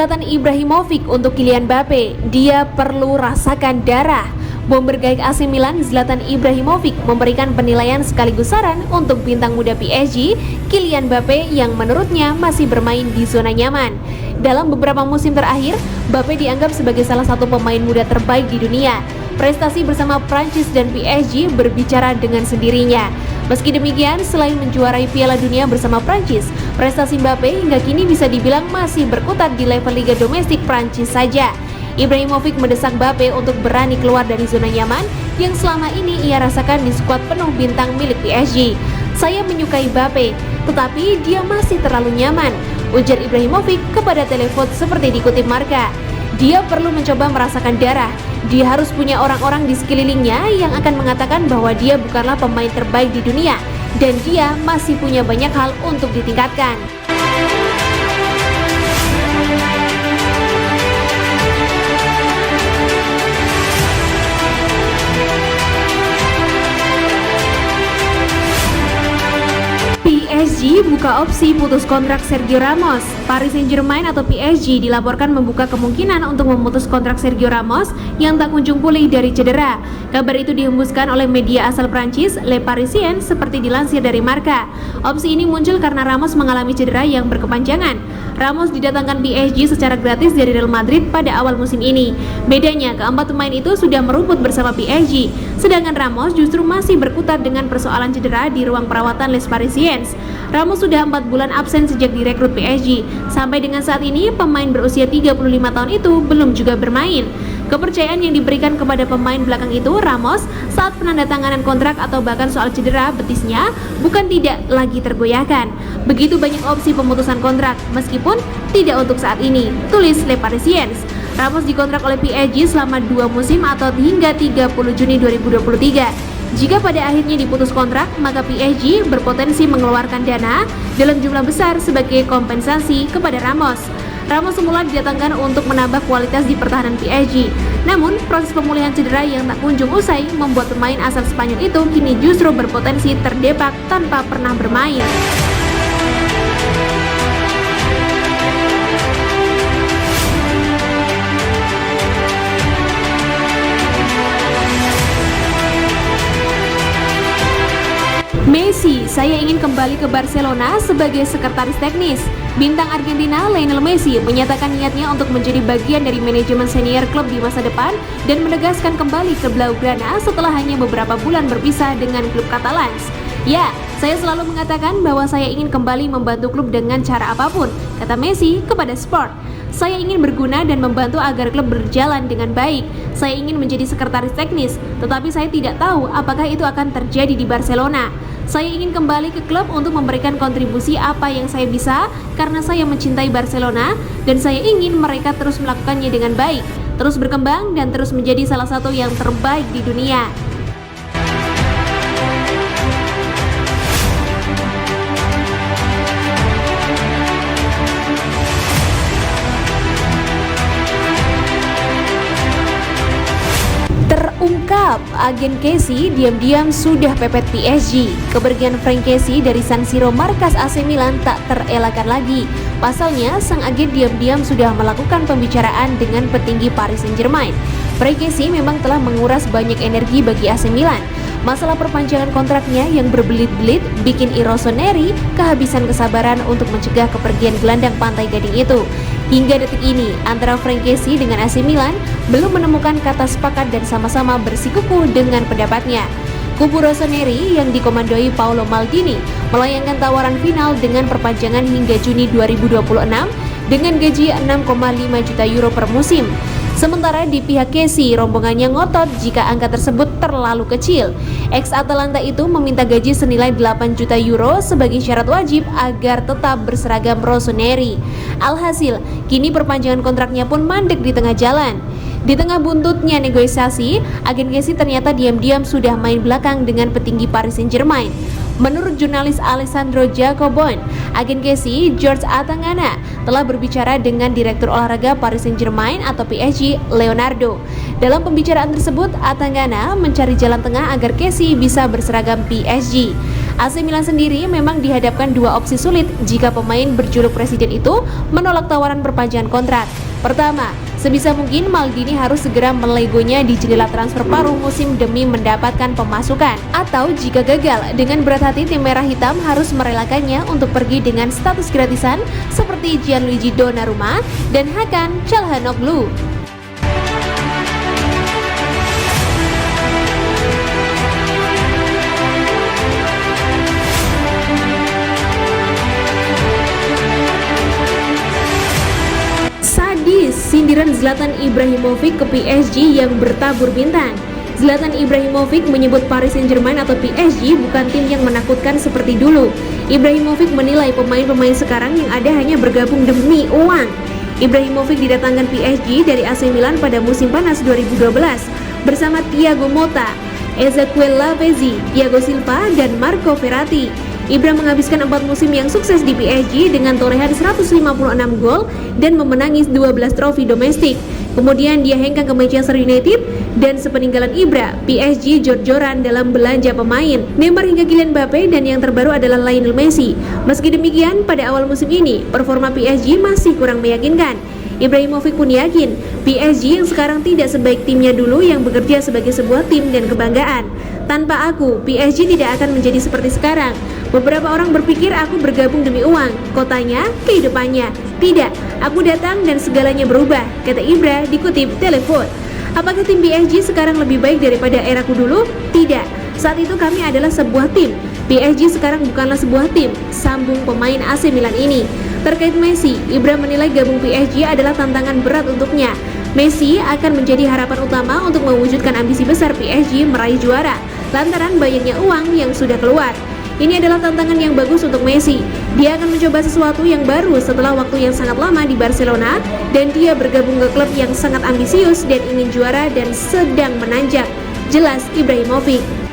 Zlatan Ibrahimovic untuk Kylian Mbappe, dia perlu rasakan darah. Bomber gaik AC Milan Zlatan Ibrahimovic memberikan penilaian sekaligus saran untuk bintang muda PSG Kylian Mbappe yang menurutnya masih bermain di zona nyaman. Dalam beberapa musim terakhir, Mbappe dianggap sebagai salah satu pemain muda terbaik di dunia. Prestasi bersama Prancis dan PSG berbicara dengan sendirinya. Meski demikian, selain menjuarai Piala Dunia bersama Prancis, prestasi Mbappe hingga kini bisa dibilang masih berkutat di level Liga Domestik Prancis saja. Ibrahimovic mendesak Mbappe untuk berani keluar dari zona nyaman yang selama ini ia rasakan di skuad penuh bintang milik PSG. Saya menyukai Mbappe, tetapi dia masih terlalu nyaman, ujar Ibrahimovic kepada Televote seperti dikutip Marca. Dia perlu mencoba merasakan darah. Dia harus punya orang-orang di sekelilingnya yang akan mengatakan bahwa dia bukanlah pemain terbaik di dunia dan dia masih punya banyak hal untuk ditingkatkan. PSG buka opsi putus kontrak Sergio Ramos. Paris Saint-Germain atau PSG dilaporkan membuka kemungkinan untuk memutus kontrak Sergio Ramos yang tak kunjung pulih dari cedera. Kabar itu dihembuskan oleh media asal Prancis, Le Parisien, seperti dilansir dari Marca. Opsi ini muncul karena Ramos mengalami cedera yang berkepanjangan. Ramos didatangkan PSG secara gratis dari Real Madrid pada awal musim ini. Bedanya, keempat pemain itu sudah merumput bersama PSG, sedangkan Ramos justru masih berkutat dengan persoalan cedera di ruang perawatan Les Parisiens. Ramos sudah 4 bulan absen sejak direkrut PSG. Sampai dengan saat ini, pemain berusia 35 tahun itu belum juga bermain. Kepercayaan yang diberikan kepada pemain belakang itu, Ramos, saat penandatanganan kontrak atau bahkan soal cedera betisnya, bukan tidak lagi tergoyahkan. Begitu banyak opsi pemutusan kontrak, meskipun tidak untuk saat ini, tulis Le Parisiens. Ramos dikontrak oleh PSG selama 2 musim atau hingga 30 Juni 2023. Jika pada akhirnya diputus kontrak, maka PSG berpotensi mengeluarkan dana dalam jumlah besar sebagai kompensasi kepada Ramos. Ramos semula didatangkan untuk menambah kualitas di pertahanan PSG. Namun, proses pemulihan cedera yang tak kunjung usai membuat pemain asal Spanyol itu kini justru berpotensi terdepak tanpa pernah bermain. Messi, saya ingin kembali ke Barcelona sebagai sekretaris teknis. Bintang Argentina Lionel Messi menyatakan niatnya untuk menjadi bagian dari manajemen senior klub di masa depan dan menegaskan kembali ke Blaugrana setelah hanya beberapa bulan berpisah dengan klub Catalans. Ya, saya selalu mengatakan bahwa saya ingin kembali membantu klub dengan cara apapun, kata Messi kepada Sport. Saya ingin berguna dan membantu agar klub berjalan dengan baik. Saya ingin menjadi sekretaris teknis, tetapi saya tidak tahu apakah itu akan terjadi di Barcelona. Saya ingin kembali ke klub untuk memberikan kontribusi apa yang saya bisa karena saya mencintai Barcelona dan saya ingin mereka terus melakukannya dengan baik, terus berkembang dan terus menjadi salah satu yang terbaik di dunia. Terungkap, agen Kessie diam-diam sudah pepet PSG. Kepergian Franck Kessie dari San Siro markas AC Milan tak terelakkan lagi. Pasalnya, sang agen diam-diam sudah melakukan pembicaraan dengan petinggi Paris Saint-Germain. Franck Kessie memang telah menguras banyak energi bagi AC Milan. Masalah perpanjangan kontraknya yang berbelit-belit bikin Rossoneri kehabisan kesabaran untuk mencegah kepergian gelandang Pantai Gading itu. Hingga detik ini, antara Franck Kessie dengan AC Milan belum menemukan kata sepakat dan sama-sama bersikukuh dengan pendapatnya. Kubu Rossoneri yang dikomandoi Paolo Maldini melayangkan tawaran final dengan perpanjangan hingga Juni 2026 dengan gaji 6,5 juta euro per musim. Sementara di pihak Kessie, rombongannya ngotot jika angka tersebut terlalu kecil. Ex-Atalanta itu meminta gaji senilai 8 juta euro sebagai syarat wajib agar tetap berseragam Rossoneri. Alhasil, kini perpanjangan kontraknya pun mandek di tengah jalan. Di tengah buntutnya negosiasi, agen Kessie ternyata diam-diam sudah main belakang dengan petinggi Paris Saint-Germain. Menurut jurnalis Alessandro Jacobon, agen Kessie, George Atangana, telah berbicara dengan Direktur Olahraga Paris Saint-Germain atau PSG, Leonardo. Dalam pembicaraan tersebut, Atangana mencari jalan tengah agar Kessie bisa berseragam PSG. AC Milan sendiri memang dihadapkan dua opsi sulit jika pemain berjuluk presiden itu menolak tawaran perpanjangan kontrak. Pertama, sebisa mungkin Maldini harus segera melegonya di jendela transfer paruh musim demi mendapatkan pemasukan. Atau jika gagal, dengan berat hati tim merah hitam harus merelakannya untuk pergi dengan status gratisan seperti Gianluigi Donnarumma dan Hakan Çalhanoğlu. Sindiran Zlatan Ibrahimovic ke PSG yang bertabur bintang. Zlatan Ibrahimovic menyebut Paris Saint-Germain atau PSG bukan tim yang menakutkan seperti dulu. Ibrahimovic menilai pemain-pemain sekarang yang ada hanya bergabung demi uang. Ibrahimovic didatangkan PSG dari AC Milan pada musim panas 2012 bersama Thiago Motta, Ezequiel Lavezzi, Thiago Silva, dan Marco Verratti. Ibra menghabiskan 4 musim yang sukses di PSG dengan torehan 156 gol dan memenangi 12 trofi domestik. Kemudian dia hengkang ke Manchester United dan sepeninggalan Ibra, PSG jor-joran dalam belanja pemain. Neymar hingga Kylian Mbappe dan yang terbaru adalah Lionel Messi. Meski demikian, pada awal musim ini performa PSG masih kurang meyakinkan. Ibrahimovic pun yakin PSG yang sekarang tidak sebaik timnya dulu yang bekerja sebagai sebuah tim dan kebanggaan. Tanpa aku, PSG tidak akan menjadi seperti sekarang. Beberapa orang berpikir aku bergabung demi uang, kotanya, kehidupannya. Tidak, aku datang dan segalanya berubah, kata Ibra dikutip Teleport. Apakah tim PSG sekarang lebih baik daripada eraku dulu? Tidak, saat itu kami adalah sebuah tim. PSG sekarang bukanlah sebuah tim, sambung pemain AC Milan ini. Terkait Messi, Ibra menilai gabung PSG adalah tantangan berat untuknya. Messi akan menjadi harapan utama untuk mewujudkan ambisi besar PSG meraih juara, lantaran banyaknya uang yang sudah keluar. Ini adalah tantangan yang bagus untuk Messi. Dia akan mencoba sesuatu yang baru setelah waktu yang sangat lama di Barcelona, dan dia bergabung ke klub yang sangat ambisius dan ingin juara dan sedang menanjak. Jelas Ibrahimovic.